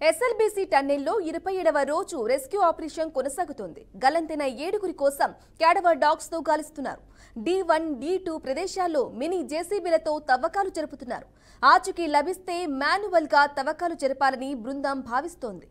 SLBC టన్నెల్లో 27వ రోజు rescue operation కొనసాగుతోంది. గల్లంతైన 7గురి కోసం క్యాడవర్ డాగ్స్ తో గాలిస్తున్నారు. D1, D2 ప్రదేశాల్లో మినీ జేసీబీలతో తవ్వకాలు జరుపుతున్నారు. ఆచూకీ లభిస్తే మాన్యువల్ గా తవ్వకాలు జరపాలని బృందం భావిస్తోంది.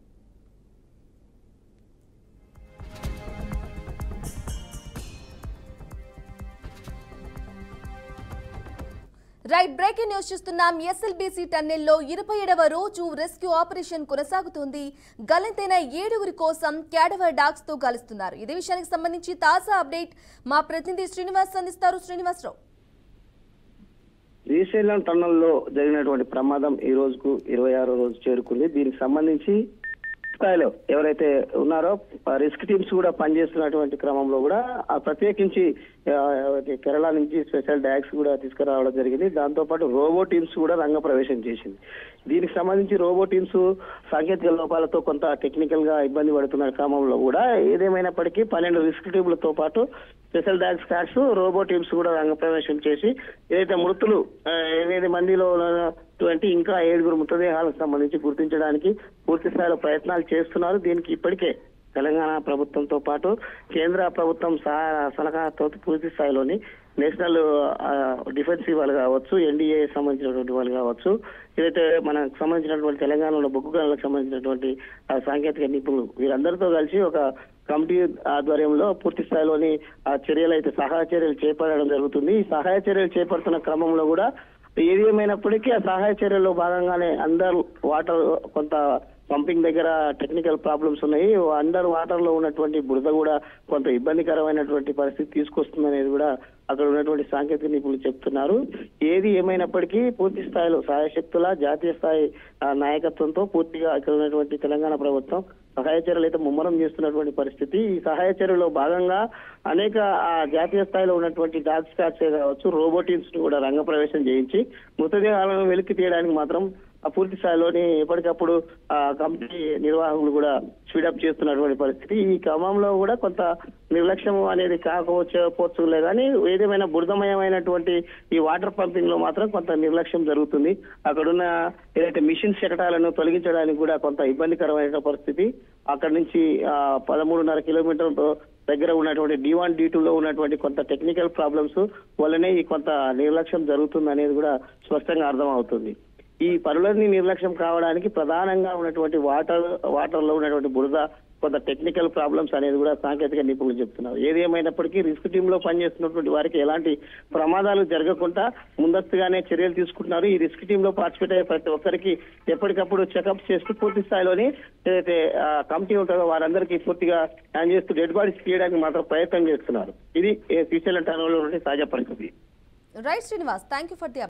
రైట్, బ్రేకింగ్ న్యూస్ చూస్తున్నాం. ఎస్ఎల్బీసీ టన్నెల్లో 27వ రోజు రెస్క్యూ ఆపరేషన్ కొనసాగుతోంది. గల్లంతైన 7గురి కోసం క్యాడవర్ డాగ్స్ తో గాలిస్తున్నారు. ఇదే విషయానికి సంబంధించి తాజా అప్డేట్ మా ప్రతినిధి శ్రీనివాస్ అందిస్తారు. శ్రీనివాసరావు, శ్రీశైలం టన్నెల్లో జరిగినటువంటి ప్రమాదం ఈ రోజుకు 26వ రోజు చేరుకుంది. దీనికి సంబంధించి స్థాయిలో ఎవరైతే ఉన్నారో రిస్క్ టీమ్స్ కూడా పనిచేస్తున్నటువంటి క్రమంలో కూడా ప్రత్యేకించి కేరళ నుంచి స్పెషల్ డాగ్స్ కూడా తీసుకురావడం జరిగింది. దాంతో పాటు రోబో టీమ్స్ కూడా రంగ ప్రవేశం చేసింది. దీనికి సంబంధించి రోబో టీమ్స్ సాంకేతిక లోపాలతో కొంత టెక్నికల్ గా ఇబ్బంది పడుతున్న క్రమంలో కూడా ఏదేమైనప్పటికీ 12 రిస్క్ టీములతో పాటు special dog squads robo teams కూడా రంగ ప్రవేశం చేసి ఏదైతే మృతులు 8 మందిలో ఇంకా 7గురు మృతదేహాలకు సంబంధించి గుర్తించడానికి పూర్తి స్థాయిలో ప్రయత్నాలు చేస్తున్నారు. దీనికి ఇప్పటికే తెలంగాణ ప్రభుత్వంతో పాటు కేంద్ర ప్రభుత్వం సలహాతో పూర్తి స్థాయిలోని నేషనల్ డిఫెన్స్ వాళ్ళు కావచ్చు, ఎన్డీఏ సంబంధించినటువంటి వాళ్ళు కావచ్చు, ఏదైతే మనకు సంబంధించినటువంటి తెలంగాణలో బొగ్గు గనులకు సంబంధించినటువంటి సాంకేతిక నిపుణులు వీరందరితో కలిసి ఒక కమిటీ ఆధ్వర్యంలో పూర్తి స్థాయిలోని చర్యలు అయితే సహాయ చర్యలు చేపట్టడం జరుగుతుంది. ఈ సహాయ చర్యలు చేపడుతున్న క్రమంలో కూడా ఏది ఏమైనప్పటికీ ఆ సహాయ చర్యల్లో భాగంగానే అండర్ వాటర్ కొంత పంపింగ్ దగ్గర టెక్నికల్ ప్రాబ్లమ్స్ ఉన్నాయి. అండర్ వాటర్ లో ఉన్నటువంటి బురద కూడా కొంత ఇబ్బందికరమైనటువంటి పరిస్థితి తీసుకొస్తుందనేది కూడా అక్కడ ఉన్నటువంటి సాంకేతిక నిపుణులు చెప్తున్నారు. ఏది ఏమైనప్పటికీ పూర్తి స్థాయిలో సాయశక్తుల జాతీయ స్థాయి నాయకత్వంతో పూర్తిగా ఇక్కడ ఉన్నటువంటి తెలంగాణ ప్రభుత్వం సహాయ చర్యలు అయితే ముమ్మరం చేస్తున్నటువంటి పరిస్థితి. ఈ సహాయ చర్యలో భాగంగా అనేక జాతీయ స్థాయిలో ఉన్నటువంటి డాగ్ స్క్వాడ్స్ కావచ్చు, రోబోటిన్స్ కూడా రంగ ప్రవేశం చేయించి మృతదేహాలను వెలికి తీయడానికి మాత్రం పూర్తి స్థాయిలోని ఎప్పటికప్పుడు కమిటీ నిర్వాహకులు కూడా స్పీడప్ చేస్తున్నటువంటి పరిస్థితి. ఈ క్రమంలో కూడా కొంత నిర్లక్ష్యం అనేది కాకపోవచ్చులే కానీ ఏదేమైనా బురదమయమైనటువంటి ఈ వాటర్ పంపింగ్ లో మాత్రం కొంత నిర్లక్ష్యం జరుగుతుంది. అక్కడున్న ఏదైతే మిషన్ శకటాలను తొలగించడానికి కూడా కొంత ఇబ్బందికరమైన పరిస్థితి. అక్కడ నుంచి 13.5 కిలోమీటర్ల దగ్గర ఉన్నటువంటి D1, D2 లో ఉన్నటువంటి కొంత టెక్నికల్ ప్రాబ్లమ్స్ వల్లనే ఈ కొంత నిర్లక్ష్యం జరుగుతుంది అనేది కూడా స్పష్టంగా అర్థం అవుతుంది. ఈ పనులన్నీ నిర్లక్ష్యం కావడానికి ప్రధానంగా ఉన్నటువంటి వాటర్ లో ఉన్నటువంటి బురద కొంత టెక్నికల్ ప్రాబ్లమ్స్ అనేది కూడా సాంకేతిక నిపుణులు చెప్తున్నారు. ఏది ఏమైనప్పటికీ రిస్క్ టీమ్ లో పనిచేస్తున్నటువంటి వారికి ఎలాంటి ప్రమాదాలు జరగకుండా ముందస్తుగానే చర్యలు తీసుకుంటున్నారు. ఈ రిస్క్ టీమ్ లో పార్టిసిపేట్ అయ్యే ప్రతి ఒక్కరికి ఎప్పటికప్పుడు చెకప్ చేస్తూ పూర్తి స్థాయిలోని ఏదైతే కమిటీ ఉంటుందో వారందరికీ పూర్తిగా హ్యాండ్ చేస్తూ డెడ్ బాడీస్ తీయడానికి మాత్రం ప్రయత్నం చేస్తున్నారు. ఇది శ్రీశైలం టన్నెల్లో తాజా పరిస్థితి. Right Srinivas, thank you for the